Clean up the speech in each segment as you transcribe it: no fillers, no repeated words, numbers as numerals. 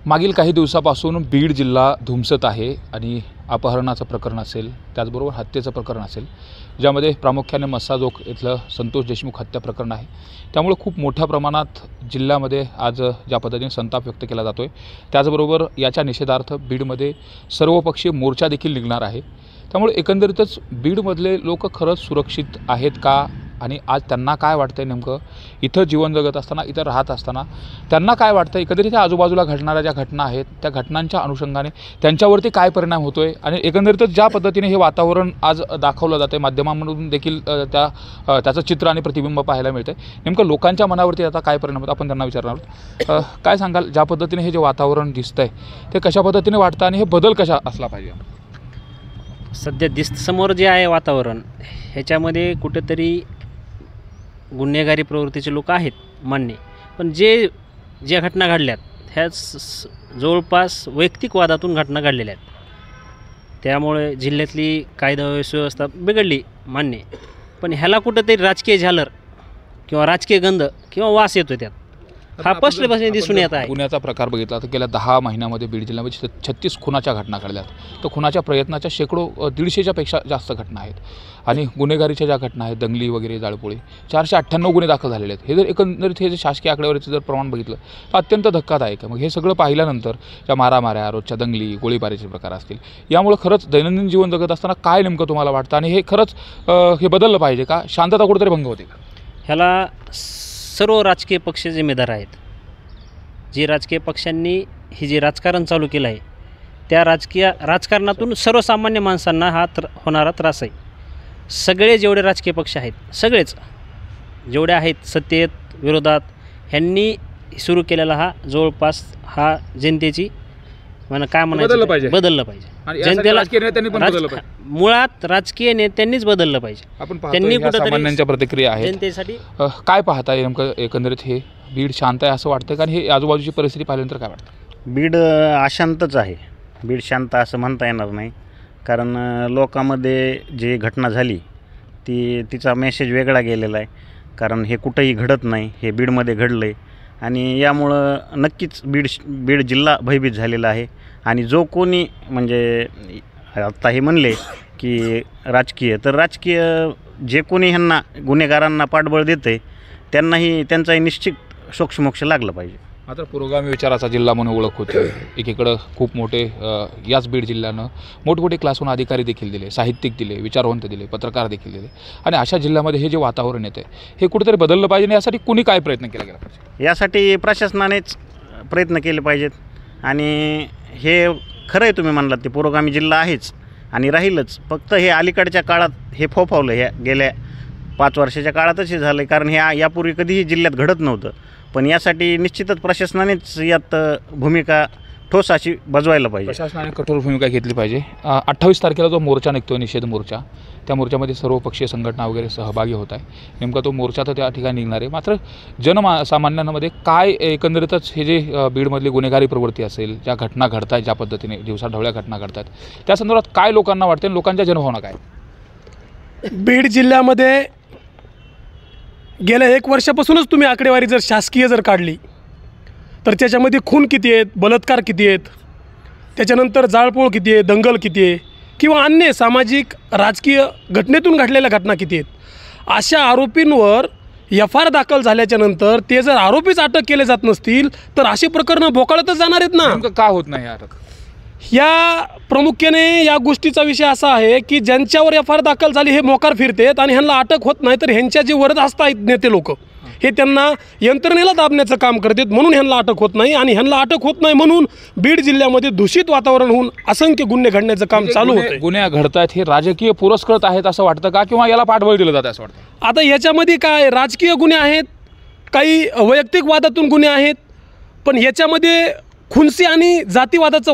मागील काही दिवसापासून बीड जिल्हा धुमसत आहे आणि अपहरणाचं प्रकरण असेल, त्याचबरोबर हत्येचं प्रकरण असेल, ज्यामध्ये प्रामुख्याने मस्साजोग इथलं संतोष देशमुख हत्या प्रकरण आहे। त्यामुळे खूप मोठ्या प्रमाणात जिल्ह्यामध्ये आज ज्या पद्धतीने संताप व्यक्त केला जातोय, त्याचबरोबर याच्या निषेधार्थ बीडमध्ये सर्वपक्षीय मोर्चा देखील निघणार आहे। त्यामुळे एकंदरीतच बीडमधले लोक खरंच सुरक्षित आहेत का आणि आज त्यांना काय वाटतंय, नेमकं इथं जीवन जगत असताना, इथं राहत असताना त्यांना काय वाटतं, एकंदरीत आजूबाजूला घडणाऱ्या ज्या घटना आहेत त्या घटनांच्या अनुषंगाने त्यांच्यावरती काय परिणाम होतोय आणि एकंदरीतच ज्या पद्धतीने हे वातावरण आज दाखवलं जातं आहे, माध्यमांमधून देखील त्याचं चित्र आणि प्रतिबिंब पाहायला मिळतं आहे। नेमकं लोकांच्या मनावरती आता काय परिणाम होतं आपण त्यांना विचारणार आहोत। काय सांगाल, ज्या पद्धतीने हे जे वातावरण दिसतंय ते कशा पद्धतीने वाटतं आणि हे बदल कशा असला पाहिजे? सध्या समोर जे आहे वातावरण, ह्याच्यामध्ये कुठेतरी गुन्हेगारी प्रवृत्तीचे लोक आहेत मान्य, पण ज्या घटना घडल्यात ह्या जवळपास वैयक्तिक वादातून घटना घडलेल्या आहेत। त्यामुळे जिल्ह्यातली कायदा व्यवस्था बिघडली मान्य, पण ह्याला कुठंतरी राजकीय झालर किंवा राजकीय गंध किंवा वास येतो त्यात, हा स्पष्टपणे दिसून येत आहे। गुन्ह्याचा प्रकार बघितला तर गेल्या 10 महिन्यामध्ये बीड जिल्ह्यामध्ये 36 खुनाच्या घटना घडल्यात, तर खुनाच्या प्रयत्नाच्या शेकडो 150च्या पेक्षा जास्त घटना आहेत आणि गुन्हेगारीच्या ज्या घटना आहेत, दंगली वगैरे, जाळपोळी, 498 गुन्हे दाखल झालेले आहेत। हे जर एकंदरीत हे जे शासकीय आकडेवारीचं जर प्रमाण बघितलं तर अत्यंत धक्कादायक आहे। मग हे सगळं पाहिल्यानंतर त्या मारामाऱ्या, रोजच्या दंगली, गोळीबारीचे प्रकार असतील, यामुळे खरंच दैनंदिन जीवन जगत असताना काय नेमकं तुम्हाला वाटतं आणि हे खरंच हे बदललं पाहिजे का? शांतता कुठेतरी भंग होते का? ह्याला सर्व राजकीय पक्ष जिम्मेदार आहेत। जे राजकीय पक्षांनी हे जे राजकारण चालू केलं आहे, त्या राजकारणातून सर्वसामान्य माणसांना होणारा त्रास आहे। सगळे जेवढे राजकीय पक्ष आहेत, सगळेच जेवढे आहेत सत्तेत विरोधात, ह्यांनी सुरू केलेला हा जवळपास हा जनतेची काय म्हणायचं बदललं पाहिजे। जनतेला मुळात राजकीय नेत्यांनीच बदललं पाहिजे। त्यांनी कुठेतरी प्रतिक्रिया आहे जनतेसाठी काय पाहताय नेमकं? एकंदरीत हे बीड शांत आहे असं वाटतं का? आणि हे आजूबाजूची परिस्थिती पाहिल्यानंतर काय वाटतं? बीड अशांतच आहे। बीड शांत असं म्हणता येणार नाही, कारण लोकांमध्ये जी घटना झाली तिचा मेसेज वेगळा गेलेला आहे। कारण हे कुठंही घडत नाही, हे बीडमध्ये घडलं आहे आणि यामुळं नक्कीच बीड जिल्हा भयभीत झालेला आहे। आणि जो कोणी म्हणजे आत्ता हे म्हणले की राजकीय जे कोणी ह्यांना गुन्हेगारांना पाठबळ देते त्यांनाही त्यांचाही निश्चित सोक्षमोक्ष लागलं पाहिजे। मात्र पुरोगामी विचाराचा जिल्हा म्हणून ओळख होते। एकीकडं खूप मोठे याच बीड जिल्ह्यानं मोठमोठे क्लासहून अधिकारी देखील दिले, साहित्यिक दिले, विचारवंत दिले, पत्रकार देखील दिले आणि अशा जिल्ह्यामध्ये हे जे वातावरण येते हे कुठेतरी बदललं पाहिजे आणि यासाठी कुणी काय प्रयत्न केला गेला पाहिजे? यासाठी प्रशासनानेच प्रयत्न केले पाहिजेत आणि हे खरं आहे तुम्ही म्हणलात, ते पुरोगामी जिल्हा आहेच आणि राहीलच। फक्त हे अलीकडच्या काळात हे फोफावलं, ह्या गेल्या 5 वर्षाच्या काळातच हे झालं, कारण हे यापूर्वी कधीही जिल्ह्यात घडत नव्हतं। पण यासाठी निश्चितच प्रशासनानेच यात भूमिका ठोस अशी बजवायला पाहिजे। प्रशासनाने कठोर भूमिका घेतली पाहिजे। 28 तारखेला जो मोर्चा निघतो, निषेध मोर्चा, त्या मोर्चामध्ये सर्वपक्षीय संघटना वगैरे सहभागी होत आहे। नेमका तो मोर्चा तर त्या ठिकाणी निघणार आहे, मात्र जनसामान्यांमध्ये काय एकंदरीतच हे जे बीडमधली गुन्हेगारी प्रवृत्ती असेल, ज्या घटना घडत आहेत, ज्या पद्धतीने दिवसाढवळ्या घटना घडत आहेत, त्या संदर्भात काय लोकांना वाटते, लोकांच्या जनभावना काय? बीड जिल्ह्यामध्ये गेल्या 1 वर्षापासूनच तुम्ही आकडेवारी जर शासकीय जर काढली तर त्याच्यामध्ये खून किती आहेत, बलात्कार किती आहेत, त्याच्यानंतर जाळपोळ किती आहे, दंगल किती आहे किंवा अन्य सामाजिक राजकीय घटनेतून घडलेल्या घटना किती आहेत, अशा आरोपींवर FIR दाखल झाल्याच्यानंतर ते जर आरोपीच अटक केले जात नसतील तर अशी प्रकरणं बोकाळतच जाणार आहेत ना। नेमकं का होत नाही अटक? या प्रामुख्याने या गोष्टीचा विषय असा आहे की ज्यांच्यावर FIR दाखल झाली हे मोकार फिरतात आणि ह्यांना अटक होत नाही, तर ह्यांच्या जे वरदहस्त आहेत नेते लोक हे त्यांना यंत्रणेला दाबण्याचं काम करतात, म्हणून ह्यांना अटक होत नाही। आणि ह्यांना अटक होत नाही म्हणून बीड जिल्ह्यामध्ये दूषित वातावरण होऊन असंख्य गुन्हे घडण्याचं काम चालू होतं। गुन्हे घडतात हे राजकीय पुरस्कृत आहेत असं वाटतं का, किंवा याला पाठबळ दिलं जातं असं वाटतं? आता याच्यामध्ये काय राजकीय गुन्हे आहेत, काही वैयक्तिक वादातून गुन्हे आहेत, पण याच्यामध्ये खुनसी आणि जातीवादाचं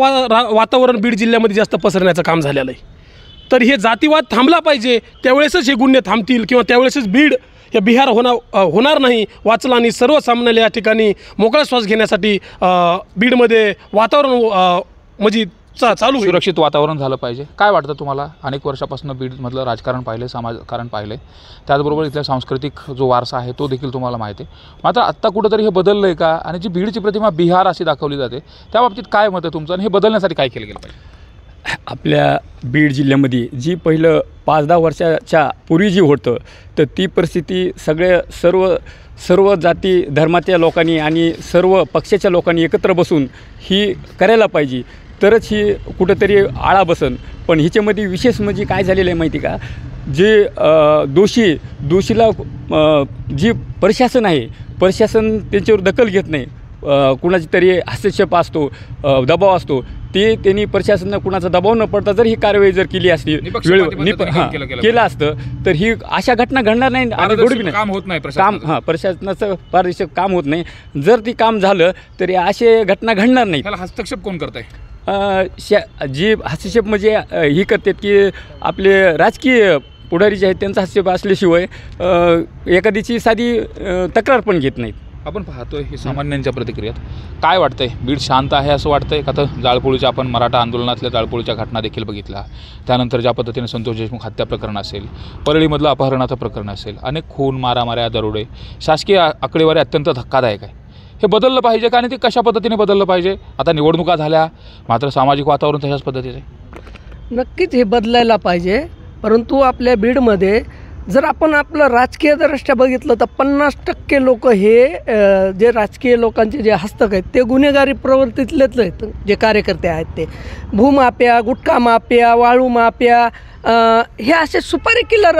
वातावरण बीड जिल्ह्यामध्ये जास्त पसरण्याचं काम झालेलं आहे। तर हे जातीवाद थांबला पाहिजे, त्यावेळेसच हे गुन्हे थांबतील किंवा त्यावेळेसच बीड हे बिहार होणार नाही। वाचला आणि सर्वसामान्याला या ठिकाणी मोकळा श्वास घेण्यासाठी बीडमध्ये वातावरण म्हणजे चालू होईल. सुरक्षित वातावरण झालं पाहिजे. काय वाटतं तुम्हाला? अनेक वर्षापासून बीडमधलं राजकारण पाहिलं, समाजकारण पाहिलं, त्याचबरोबर इथला सांस्कृतिक जो वारसा आहे तो देखील तुम्हाला माहिती आहे. मात्र आत्ता कुठंतरी हे बदललं आहे का? आणि जी बीडची प्रतिमा बिहार अशी दाखवली जाते, त्या बाबतीत काय मत आहे तुमचं आणि हे बदलण्यासाठी काय केलं गेलं पाहिजे? आपल्या बीड जिल्ह्यामध्ये जी पहिलं 5-10 वर्षाच्या पूर्वी जी होतं, तर ती परिस्थिती सर्व जाती धर्माच्या लोकांनी आणि सर्व पक्षाच्या लोकांनी एकत्र बसून ही करायला पाहिजे, तरच ही कुठंतरी आळा बसन. पण हिच्यामध्ये विशेष म्हणजे काय झालेलं आहे माहिती का? जे दोषीला जी प्रशासन आहे, प्रशासन त्याच्यावर दखल घेत नाही. कुणाची तरी हस्तक्षेप असतो, दबाव असतो, ते त्यांनी प्रशासनानं कुणाचा दबाव न पडता जर ही कारवाई जर केली असती, केलं असतं, तर ही अशा घटना घडणार नाही आणि घडू बी नाही. काम होत नाही प्रशासनाचं पारदर्शक काम होत नाही. जर ती काम झालं तर असे घटना घडणार नाही. त्याला हस्तक्षेप कोण करत आहे? जी हस्तक्षेप म्हणजे ही करतात की आपले राजकीय पुढारी जे आहेत त्यांचा हस्तक्षेप असल्याशिवाय एखादीची साधी तक्रार पण घेत नाहीत. आपण पाहतोय हे सामान्यांच्या प्रतिक्रियात. काय वाटतंय? बीड शांत आहे असं वाटतंय का? तर जाळपोळीच्या, आपण मराठा आंदोलनातल्या जाळपोळीच्या घटना देखील बघितल्या, त्यानंतर ज्या पद्धतीने संतोष देशमुख हत्या प्रकरण असेल, परळीमधलं अपहरणाचं प्रकरण असेल, अनेक खून, मारामाऱ्या, दरोडे, शासकीय आकडेवारी अत्यंत धक्कादायक आहे. हे बदललं पाहिजे का? आणि ते कशा पद्धतीने बदललं पाहिजे? आता निवडणुका झाल्या, मात्र सामाजिक वातावरण तशाच पद्धतीचं आहे. नक्कीच हे बदलायला पाहिजे. परंतु आपल्या बीडमध्ये जर आपण आपलं राजकीयदृष्ट्या बघितलं तर 50% लोक हे जे राजकीय लोकांचे जे हस्तक आहेत ते गुन्हेगारी प्रवृत्तीतलेच आहेत. जे कार्यकर्ते आहेत ते भूमाफिया, गुटखा माफिया, वाळू माफिया, हे असे सुपारी किलर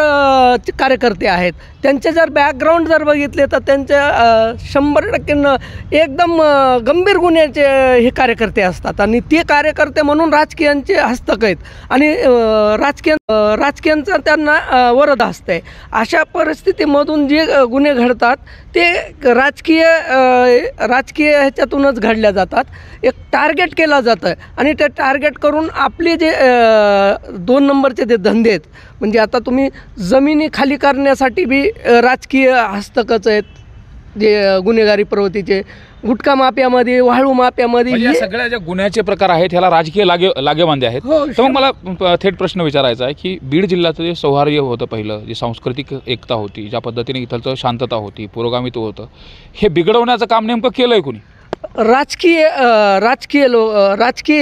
कार्यकर्ते आहेत. त्यांचे जर बॅकग्राऊंड जर बघितले तर त्यांच्या 100% एकदम गंभीर गुन्ह्याचे हे कार्यकर्ते असतात आणि ते कार्यकर्ते म्हणून राजकीयांचे हस्तक आहेत आणि राजकीयांचा त्यांना वरद असते. अशा परिस्थितीमधून जे गुन्हे घडतात ते राजकीय ह्याच्यातूनच घडल्या जातात. एक टार्गेट केलं जातं आणि ते टार्गेट करून आपले जे 2 नंबरचे जे धंदे आहेत, म्हणजे आता तुम्ही जमिनी खाली करण्यासाठी बी राजकीय हस्तकच आहेत जे गुन्हेगारी प्रवृत्तीचे. गुटखा माफियामध्ये, वाळू माफियामध्ये या सगळ्या ज्या गुन्ह्याचे प्रकार आहेत ह्याला राजकीय लागेबांधे आहेत. तर मग मला थेट प्रश्न विचारायचा आहे की बीड जिल्ह्याचं जे सौहार्द होतं पहिलं, जी सांस्कृतिक एकता होती, ज्या पद्धतीने इथलं शांतता होती, पुरोगामित्व होतं, हे बिघडवण्याचं काम नेमकं केलं आहे कोणी? राजकीय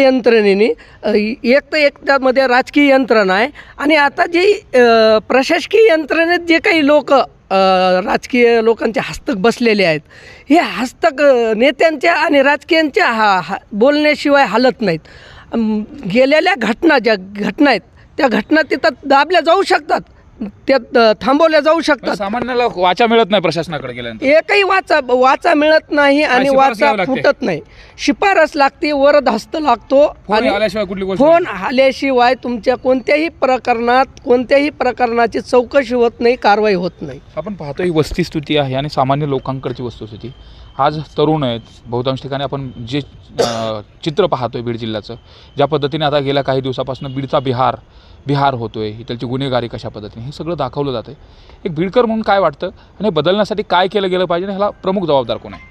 यंत्रणेने एक त्यामध्ये राजकीय यंत्रणा आहे आणि आता जे प्रशासकीय यंत्रणेत जे काही लोक राजकीय लोकांचे हस्तक बसलेले आहेत, हे हस्तक नेत्यांच्या आणि राजकीयांच्या बोलण्याशिवाय हालत नाहीत. गेलेल्या ज्या घटना आहेत त्या घटना तिथं दाबल्या जाऊ शकतात, त्यात थांबवल्या जाऊ शकतात. सामान्याला वाचा मिळत नाही प्रशासनाकडे गेल्यानंतर, एकही वाचा मिळत नाही आणि वाचा फुटत नाही. शिफारस लागते, वरद हस्त लागतो आणि फोन आल्याशिवाय तुमच्या कोणत्याही प्रकरणाची चौकशी होत नाही, कारवाई होत नाही. आपण पाहतो ही वस्तुस्थिती आहे आणि सामान्य लोकांकडची वस्तुस्थिती. आज तरुण आहेत बहुतांश ठिकाणी. आपण जे चित्र पाहतोय बीड जिल्ह्याचं, ज्या पद्धतीने आता गेल्या काही दिवसापासून बीडचा बिहार होतोय, इथलची गुन्हेगारी कशा पद्धतीने, हे सगळं दाखवलं जातं. एक बीडकर म्हणून काय वाटतं आणि बदलण्यासाठी काय केलं गेलं पाहिजे आणि ह्याला प्रमुख जबाबदार कोण आहे?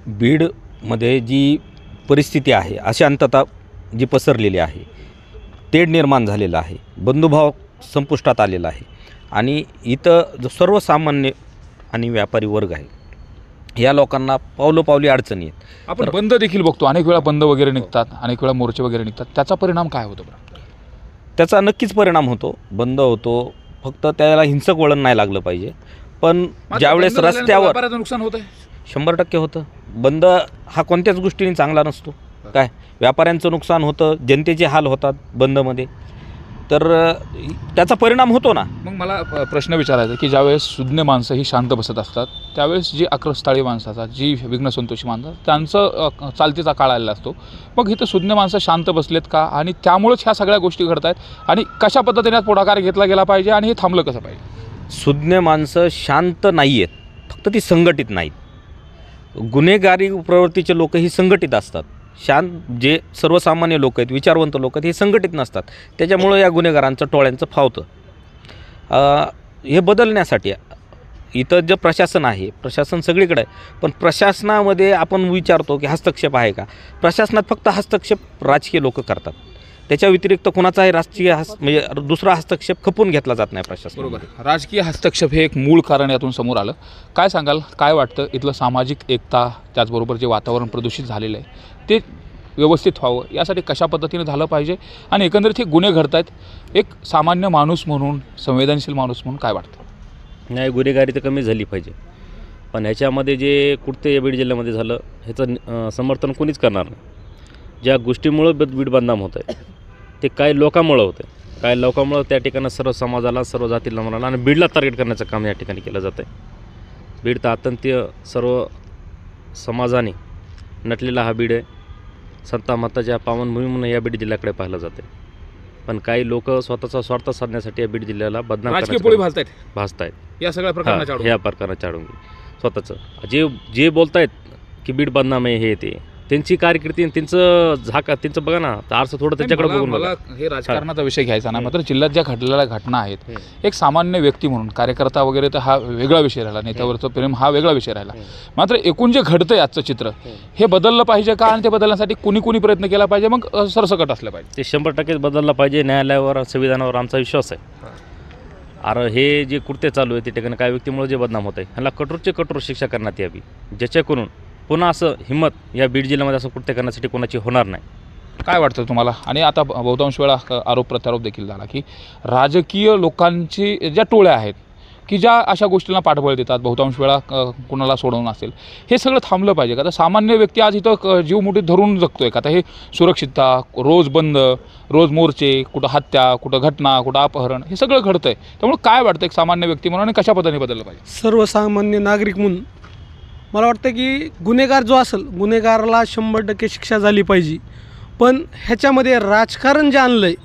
बीडमध्ये जी परिस्थिती आहे, अशांतता जी पसरलेली आहे, तेढ निर्माण झालेलं आहे, बंधुभाव संपुष्टात आलेला आहे आणि इथं जो सर्वसामान्य आणि व्यापारी वर्ग आहे, या लोकांना पावलोपावली अडचणी आहेत. आपण बंद देखील बघतो, अनेक वेळा बंद वगैरे निघतात, अनेक वेळा मोर्चे वगैरे निघतात. त्याचा परिणाम काय होतो? त्याचा नक्कीच परिणाम होतो, बंद होतो. फक्त त्याला हिंसक वळण नाही लागलं पाहिजे. पण ज्यावेळेस रस्त्यावर नुकसान होतं 100% होतं. बंद हा कोणत्याच गोष्टीने चांगला नसतो. काय व्यापाऱ्यांचं नुकसान होतं, जनतेचे हाल होतात बंदमध्ये, तर त्याचा परिणाम होतो ना. मग मला प्रश्न विचारायचा की ज्यावेळेस सुज्ञ माणसं ही शांत बसत असतात, त्यावेळेस जी आक्रस्ताळी माणसाचा, जी विघ्नसंतोषी माणसं, त्यांचं चालतीचा काळ आलेला असतो. मग इथं सुज्ञ माणसं शांत बसलेत का आणि त्यामुळेच ह्या सगळ्या गोष्टी घडत आहेत आणि कशा पद्धतीने पुढाकार घेतला गेला पाहिजे आणि हे थांबलं कसं पाहिजे? सुज्ञ माणसं शांत नाही आहेत, फक्त ती संघटित नाहीत. गुन्हेगारी प्रवृत्तीचे लोक ही संघटित असतात. शांत जे सर्वसामान्य लोक आहेत, विचारवंत लोक आहेत, हे संघटित नसतात. त्याच्यामुळं या गुन्हेगारांचं, टोळ्यांचं फावतं. हे बदलण्यासाठी इथं जे प्रशासन आहे, प्रशासन सगळीकडे आहे, पण प्रशासनामध्ये आपण विचारतो की हस्तक्षेप आहे का? प्रशासनात फक्त हस्तक्षेप राजकीय लोक करतात. त्याच्या व्यतिरिक्त कोणाचाही राजकीय म्हणजे दुसरा हस्तक्षेप खपून घेतला जात नाही प्रशासन. बरोबर. राजकीय हस्तक्षेप हे एक मूळ कारण यातून समोर आलं. काय सांगाल, काय वाटतं इथलं सामाजिक एकता, त्याचबरोबर जे वातावरण प्रदूषित झालेलं आहे ते व्यवस्थित व्हावं यासाठी कशा पद्धतीने झालं पाहिजे, आणि एकंदरीत हे गुन्हे घडत आहेत, एक सामान्य माणूस म्हणून, संवेदनशील माणूस म्हणून काय वाटतं? नाही, गुन्हेगारी तर कमी झाली पाहिजे, पण ह्याच्यामध्ये जे कुठते या बीड जिल्ह्यामध्ये झालं ह्याचं समर्थन कोणीच करणार नाही. ज्या गोष्टीमुळं बीड बदनाम होत आहे ते काही लोकांमुळं होतं आहे. काही लोकांमुळं त्या ठिकाणी सर्व समाजाला, सर्व जातीला मनाला आणि बीडला टार्गेट करण्याचं काम या ठिकाणी केलं जातं आहे. बीड तर अत्यंत सर्व समाजाने नटलेला हा बीड आहे. संता माताच्या पावनभूमी म्हणून या बीड जिल्ह्याकडे पाहिलं जाते, पण काही लोक स्वतःचा स्वार्थ साधण्यासाठी या बीड जिल्ह्याला बदनाम राजकीय पोळी भासत आहेत या सगळ्या प्रकरणाच्या आडून. ह्या प्रकाराच्या आडून स्वतःचं जे बोलत आहेत की बीड बदनाम आहे हे ते, त्यांची कारकिर्दी त्यांचं त्यांचं बघा ना, आरसा थोडं त्याच्याकडे बघून मला हे राजकारणाचा विषय घ्यायचा ना, मात्र जिल्ह्यात ज्या घडलेल्या घटना आहेत, एक सामान्य व्यक्ती म्हणून, कार्यकर्ता वगैरे तर हा वेगळा विषय राहिला, नेत्यावरचं प्रेम हा वेगळा विषय राहिला, मात्र एकूण जे घडतंय आजचं चित्र हे बदललं पाहिजे का, आणि ते बदलण्यासाठी कुणी प्रयत्न केला पाहिजे, मग सरसकट असलं पाहिजे? ते 100% बदललं पाहिजे. न्यायालयावर, संविधानावर आमचा विश्वास आहे. अरे हे जे कृत्य चालू आहे त्या ठिकाणी काही व्यक्तीमुळे जे बदनाम होत आहे ह्याला कठोरचे कठोर शिक्षा करण्यात यावी, ज्याच्याकडून पुन्हा असं हिंमत या बीड जिल्ह्यामध्ये असं कृत्य करण्यासाठी कोणाची होणार नाही. काय वाटतं तुम्हाला? आणि आता बहुतांश वेळा आरोप प्रत्यारोप देखील झाला की राजकीय लोकांची ज्या टोळ्या आहेत की ज्या अशा गोष्टींना पाठबळ देतात, बहुतांश वेळा कुणाला सोडवणं असेल, हे सगळं थांबलं पाहिजे का? आता सामान्य व्यक्ती आज इथं जीव मुठीत धरून जगतोय का? आता हे सुरक्षितता, रोज बंद, रोज मोर्चे, कुठं हत्या, कुठं घटना, कुठं अपहरण, हे सगळं घडतंय. त्यामुळे काय वाटतं एक सामान्य व्यक्ती म्हणून, आणि कशा पद्धतीने बदललं पाहिजे? सर्वसामान्य नागरिक म्हणून मला वाटतं की गुन्हेगार जो असेल, गुन्हेगाराला 100% शिक्षा झाली पाहिजे, पण ह्याच्यामध्ये राजकारण जे आणलं आहे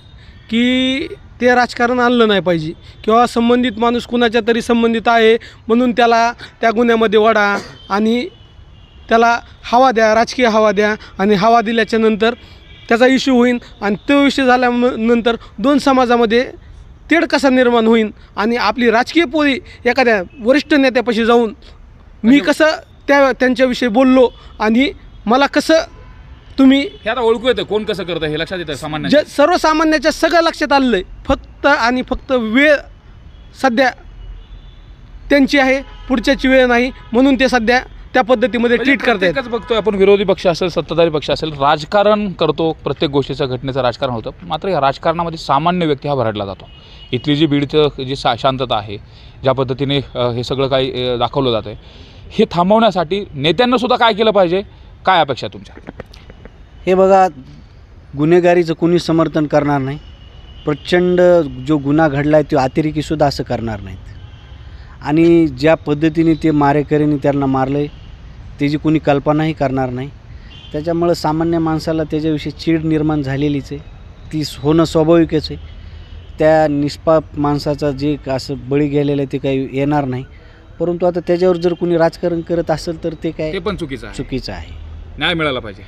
की ते राजकारण आणलं नाही पाहिजे, किंवा संबंधित माणूस कुणाच्या तरी संबंधित आहे म्हणून त्याला त्या गुन्ह्यामध्ये वडा आणि त्याला हवा द्या, राजकीय हवा द्या, आणि हवा दिल्याच्या नंतर त्याचा इश्यू होईल, आणि तो इश्यू झाल्यानंतर दोन समाजामध्ये तेढ कसा निर्माण होईल, आणि आपली राजकीय पोळी एखाद्या वरिष्ठ नेत्यापाशी जाऊन मी कसं त्यांच्याविषयी बोललो आणि मला कसं तुम्ही हे आता ओळखू येतं कोण कसं करतं हे लक्षात येतं सामान्य सर्वसामान्याच्या सगळं लक्षात आलेलं आहे. फक्त आणि फक्त वेळ सध्या त्यांची आहे, पुढच्याची वेळ नाही, म्हणून ते सध्या त्या पद्धतीमध्ये ट्रीट करतात. एकच बघतोय आपण, विरोधी पक्ष असेल, सत्ताधारी पक्ष असेल, राजकारण करतो, प्रत्येक गोष्टीचं घटनेचं राजकारण होतं, मात्र या राजकारणामध्ये सामान्य व्यक्ती हा भरडला जातो. इथली जी बीडचं जी शांतता आहे, ज्या पद्धतीने हे सगळं काही दाखवलं जातं आहे, हे थांबवण्यासाठी नेत्यांना सुद्धा काय केलं पाहिजे, काय अपेक्षा तुमच्या? हे बघा, गुन्हेगारीचं कुणी समर्थन करणार नाही. प्रचंड जो गुन्हा घडला आहे तो अतिरेकीसुद्धा असं करणार नाहीत, आणि ज्या पद्धतीने ते मारेकऱ्यांनी त्यांना मारलं आहे त्याची कुणी कल्पनाही करणार नाही. त्याच्यामुळं सामान्य माणसाला त्याच्याविषयी चीड निर्माण झालेलीच आहे, ती होणं स्वाभाविकच आहे. त्या निष्पाप माणसाचा जे असं बळी गेलेलं आहे ते काही येणार नाही, परंतु आता त्याच्यावर जर कुणी राजकारण करत असेल तर ते काय, ते पण चुकीचं आहे. न्याय मिळाला पाहिजे,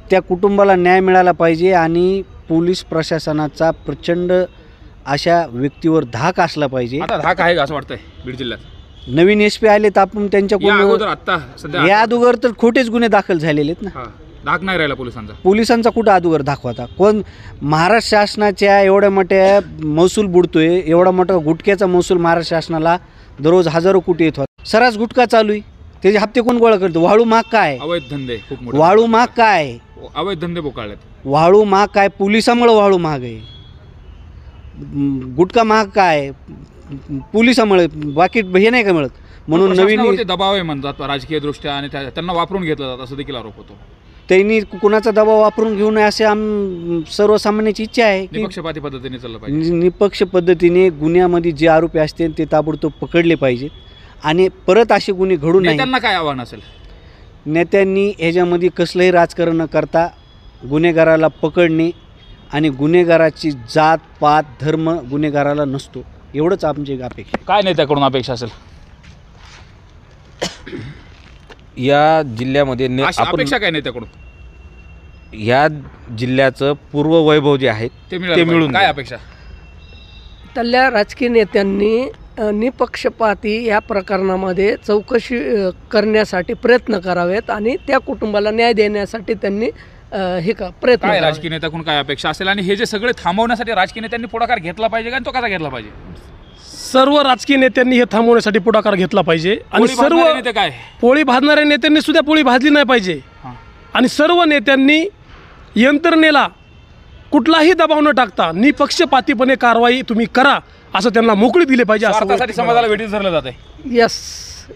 त्या कुटुंबाला न्याय मिळाला पाहिजे, आणि पोलीस प्रशासनाचा प्रचंड अशा व्यक्तीवर धाक असला पाहिजे. आता धाक आहे का असं वाटतंय बीड जिल्ह्यात? नवीन SP आले तर आपण त्यांच्याकडून या अगोदर तर खोटेच गुन्हे दाखल झालेले आहेत ना. धाक नाही राहिला पोलिसांचा कुठं अगोदर दाखवता? कोण महाराष्ट्र शासनाच्या एवढ्या मोठ्या महसूल बुडतोय, एवढा मोठा गुटख्याचा महसूल महाराष्ट्र शासनाला दररोज हजारो कोटी येत होता. सरास गुटखा चालू आहे, त्याचे हप्ते कोण गोळा करतो? वाळू महाग काय? अवैध धंदे खूप मोठे. वाळू महाग काय? अवैध धंदे बोकाळलेत. वाळू महाग काय? पोलिसामुळे वाळू महाग आहे. गुटखा महाग काय? पोलिसामुळे. बाकी हे नाही का मिळत, म्हणून नवीन दबाव आहे म्हणतात राजकीय दृष्ट्या, आणि त्यांना वापरून घेतलं जातं असं देखील आरोप होतो. त्यांनी कुणाचा दबाव वापरून घेऊ नये असे सर्वसामान्याची इच्छा आहे की निपक्षपाती पद्धतीने चाललं पाहिजे. निपक्ष पद्धतीने गुन्ह्यामध्ये जे आरोपी असतील ते ताबडतोब पकडले पाहिजेत, आणि परत असे गुन्हे घडू नये. त्यांना काय आव्हान असेल? नेत्यांनी ह्याच्यामध्ये कसलंही राजकारण न करता गुन्हेगाराला पकडणे, आणि गुन्हेगाराची जात पात धर्म गुन्हेगाराला नसतो, एवढंच आमची अपेक्षा. काय नेत्याकडून अपेक्षा असेल या जिल्ह्यामध्ये? अपेक्षा काय नेत्याकडून? या जिल्ह्याचं पूर्व वैभव जे आहे ते मिळून काय अपेक्षा? इथल्या राजकीय नेत्यांनी निपक्षपाती या प्रकरणामध्ये चौकशी करण्यासाठी प्रयत्न करावेत आणि त्या कुटुंबाला न्याय देण्यासाठी त्यांनी प्रयत्न काय करावे. राजकीय नेत्याकडून काय अपेक्षा असेल आणि हे जे सगळे थांबवण्यासाठी राजकीय नेत्यांनी पुढाकार घेतला पाहिजे का आणि तो कसा घेतला पाहिजे? सर्व राजकीय नेत्यांनी हे थांबवण्यासाठी पुढाकार घेतला पाहिजे आणि पोळी सर्व भाजणारे नेते काय? पोळी भाजणाऱ्या नेत्यांनी सुद्धा पोळी भाजली नाही पाहिजे. हां. आणि सर्व नेत्यांनी यंत्रणेला कुठलाही दबाव न टाकता निपक्षपातीपणे कारवाई तुम्ही करा असं त्यांना मोकळी दिली पाहिजे. असं स्वार्थासाठी समाजाला वेठीस धरलं जाते. यस,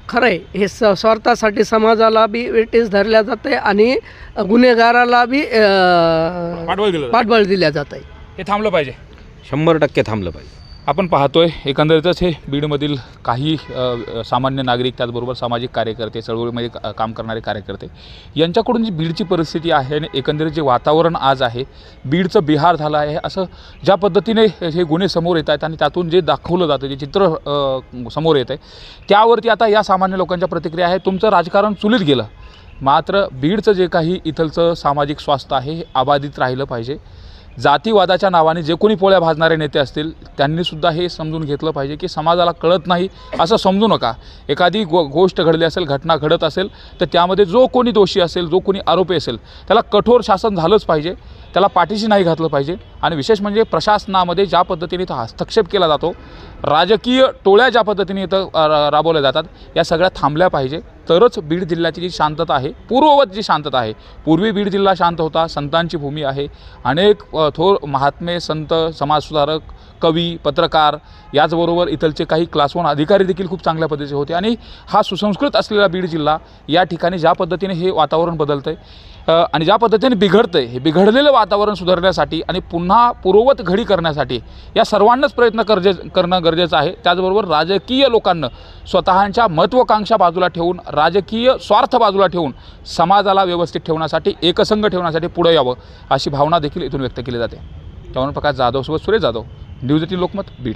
खरं आहे. हे स्वार्थासाठी समाजाला बी वेटीस धरल्या जाते आणि गुन्हेगाराला बी पाठबळ दिलं जातं. पाठबळ दिल्या जात आहे. हे थांबलं पाहिजे. 100% थांबलं पाहिजे. आपण पाहतोय एकंदरीतच हे बीडमधील काही सामान्य नागरिक, त्याचबरोबर सामाजिक कार्यकर्ते, चळवळीमध्ये काम करणारे कार्यकर्ते यांच्याकडून जी बीडची परिस्थिती आहे आणि एकंदरीत जे वातावरण आज आहे, बीडचं बिहार झालं आहे असं ज्या पद्धतीने हे गुन्हे समोर येत आहेत आणि त्यातून जे दाखवलं जातं, जे चित्र समोर येत आहे, त्यावरती आता या सामान्य लोकांच्या प्रतिक्रिया आहे. तुमचं राजकारण चुलीत गेलं, मात्र बीडचं जे काही इथलचं सामाजिक स्वास्थ्य आहे हे अबाधित राहिलं पाहिजे. जातीवादाच्या नावाने जे कोणी पोळ्या भाजणारे नेते असतील त्यांनीसुद्धा हे समजून घेतलं पाहिजे की समाजाला कळत नाही असं समजू नका. एखादी गोष्ट घडली असेल, घटना घडत असेल तर त्यामध्ये जो कोणी दोषी असेल, जो कोणी आरोपी असेल त्याला कठोर शासन झालंच पाहिजे, त्याला पाठीशी नाही घातलं पाहिजे. आणि विशेष म्हणजे प्रशासनामध्ये ज्या पद्धतीने इथं हस्तक्षेप केला जातो, राजकीय टोळ्या ज्या पद्धतीने इथं राबवल्या जातात, या सगळ्या थांबल्या पाहिजे. तरच बीड जिल्ह्याची जी शांतता आहे, पूर्ववत जी शांतता आहे, पूर्वी बीड जिल्हा शांत होता, संतांची भूमी आहे, अनेक थोर महात्मे, संत, समाजसुधारक, कवी, पत्रकार, याचबरोबर इथलचे काही क्लास 1 अधिकारी देखील खूप चांगल्या पद्धतीचे होते. आणि हा सुसंस्कृत असलेला बीड जिल्हा या ठिकाणी ज्या पद्धतीने हे वातावरण बदलतं आहे आणि ज्या पद्धतीने बिघडतं आहे, हे बिघडलेलं वातावरण सुधारण्यासाठी आणि पुन्हा पूर्ववत घडी करण्यासाठी या सर्वांनाच प्रयत्न करणं गरजेचं आहे. त्याचबरोबर राजकीय लोकांना स्वतःच्या महत्त्वाकांक्षा बाजूला ठेवून, राजकीय स्वार्थ बाजूला ठेवून समाजाला व्यवस्थित ठेवण्यासाठी, एकसंघ ठेवण्यासाठी पुढे यावं अशी भावना देखील इथून व्यक्त केली जाते. त्यामुळे प्रकाश जाधव सोबत सुरेश जाधव, न्यूज 18 लोकमत, बीड.